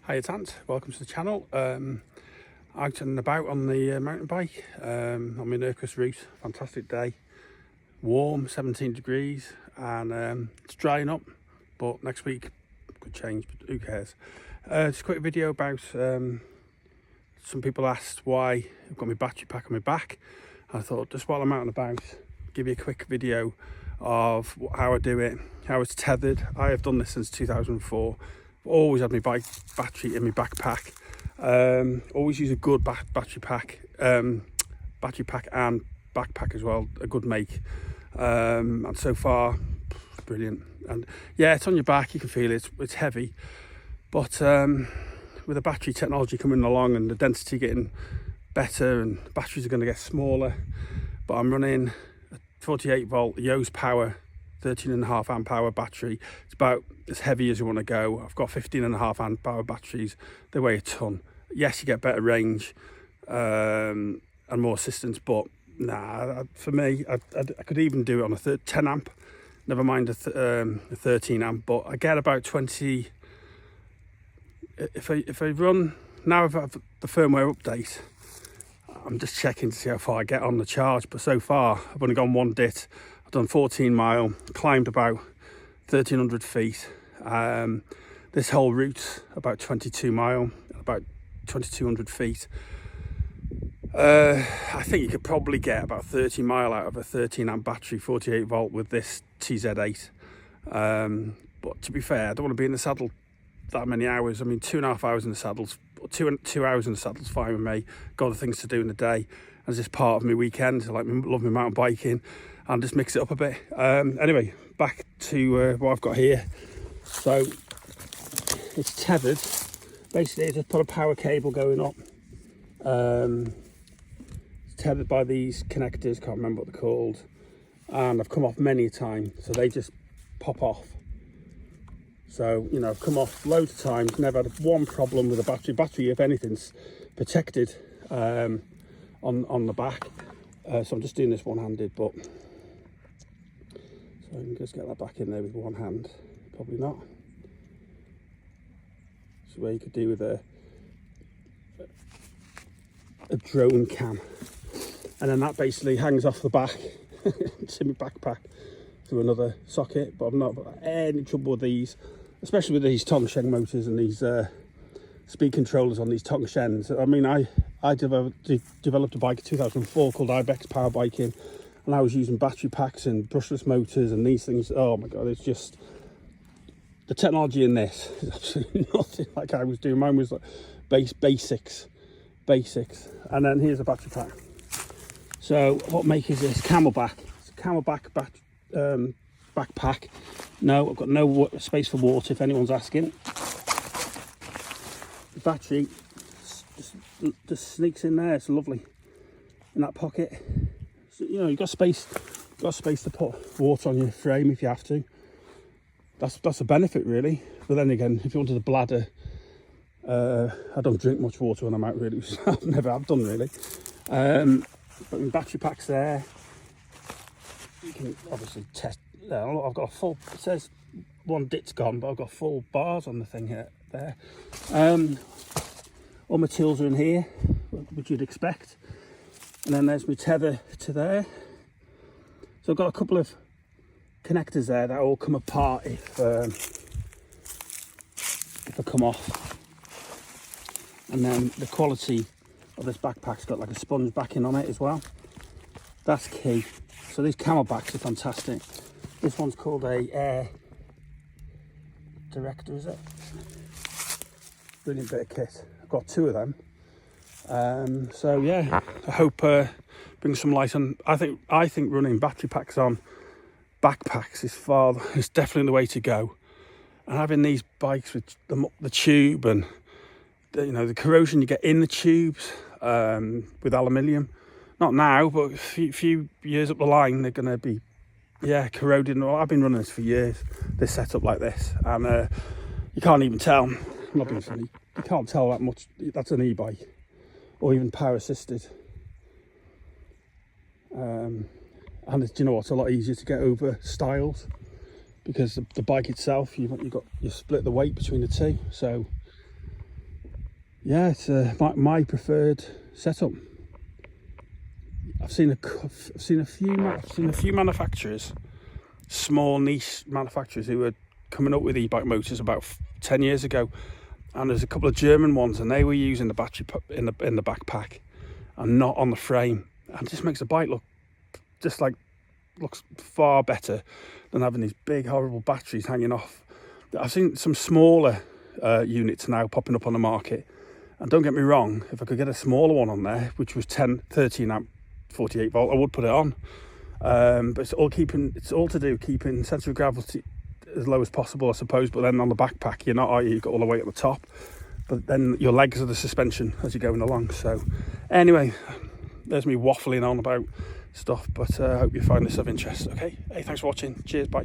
Hi, it's Ant. Welcome to the channel. Out and about on the mountain bike on my Nurkos route. Fantastic day. Warm, 17 degrees, and it's drying up. But next week could change. But who cares? Just a quick video about. Some people asked why I've got my battery pack on my back. I thought just while I'm out and about, give you a quick video of how I do it, how it's tethered. I have done this since 2004. Always had my bike battery in my backpack. Always use a good battery pack and backpack as well, a good make. And so far, brilliant. And yeah, it's on your back, you can feel it, it's heavy. But with the battery technology coming along and the density getting better and batteries are going to get smaller, but I'm running a 48 volt Yose Power 13.5 amp hour battery. It's about as heavy as you want to go. I've got 15.5 amp hour batteries. They weigh a ton. Yes, you get better range and more assistance, but nah, for me, I could even do it on a 10 amp, never mind a 13 amp, but I get about 20. If I run, now I've had the firmware update, I'm just checking to see how far I get on the charge, but so far I've only gone one dit. I've done 14 mile, climbed about 1,300 feet. This whole route's about 22 mile, about 2,200 feet. I think you could probably get about 30 mile out of a 13 amp battery, 48 volt with this TZ8. But to be fair, I don't want to be in the saddle that many hours. I mean, 2.5 hours in the saddles, 2 hours in the saddle's fine with me. Got other things to do in the day. As this part of my weekend, I love my mountain biking and just mix it up a bit. Anyway, back to what I've got here. So it's tethered. Basically, I just put a power cable going up. It's tethered by these connectors, can't remember what they're called. And I've come off many a time, so they just pop off. So, you know, I've come off loads of times, never had one problem with the battery. Battery, if anything's protected on the back. So I'm just doing this one-handed, but so I can just get that back in there with one hand. Probably not. It's what you could do with a drone cam. And then that basically hangs off the back. It's in my backpack to another socket, but I've not got any trouble with these, especially with these Tongsheng motors and these speed controllers on these Tongshengs. I mean, I developed a bike in 2004 called Ibex Power Biking, and I was using battery packs and brushless motors and these things. Oh my god, it's just the technology in this is absolutely nothing like I was doing. Mine was like basics. And then here's a battery pack. So what make is this? CamelBak. It's a CamelBak backpack. No, I've got no space for water if anyone's asking. The battery just sneaks in there. It's lovely in that pocket. So, you know, you've got space to put water on your frame if you have to. That's a benefit really. But then again, if you wanted a bladder, I don't drink much water when I'm out really. I've never have done really. But my battery pack's there. You can obviously test. I've got a full. It says one dit's gone, but I've got full bars on the thing here. There. All my tools are in here, which you'd expect. And then there's my tether to there. So I've got a couple of connectors there that all come apart if I come off. And then the quality of this backpack's got like a sponge backing on it as well. That's key. So these CamelBaks are fantastic. This one's called a Air Director, is it? Brilliant bit of kit. I've got two of them. So yeah, I hope brings some light on. I think running battery packs on backpacks is definitely the way to go. And having these bikes with the tube and the corrosion you get in the tubes with aluminium. Not now, but a few years up the line, they're going to be, corroded. I've been running this for years, this setup like this, and you can't even tell. I'm not being funny. You can't tell that much. That's an e-bike, or even power assisted. And you know what's a lot easier to get over styles, because the bike itself, you split the weight between the two. So yeah, it's my preferred setup. I've seen a few manufacturers, small niche manufacturers, who were coming up with e-bike motors about 10 years ago, and there's a couple of German ones, and they were using the battery in the backpack and not on the frame, and it just makes the bike looks far better than having these big horrible batteries hanging off. I've seen some smaller units now popping up on the market, and don't get me wrong, if I could get a smaller one on there which was 13 amp 48 volt, I would put it on, but it's all to do keeping centre of gravity as low as possible, I suppose. But then on the backpack, you've got all the weight at the top, but then your legs are the suspension as you're going along. So anyway, there's me waffling on about stuff, but I hope you find this of interest. Okay, hey, thanks for watching. Cheers, bye.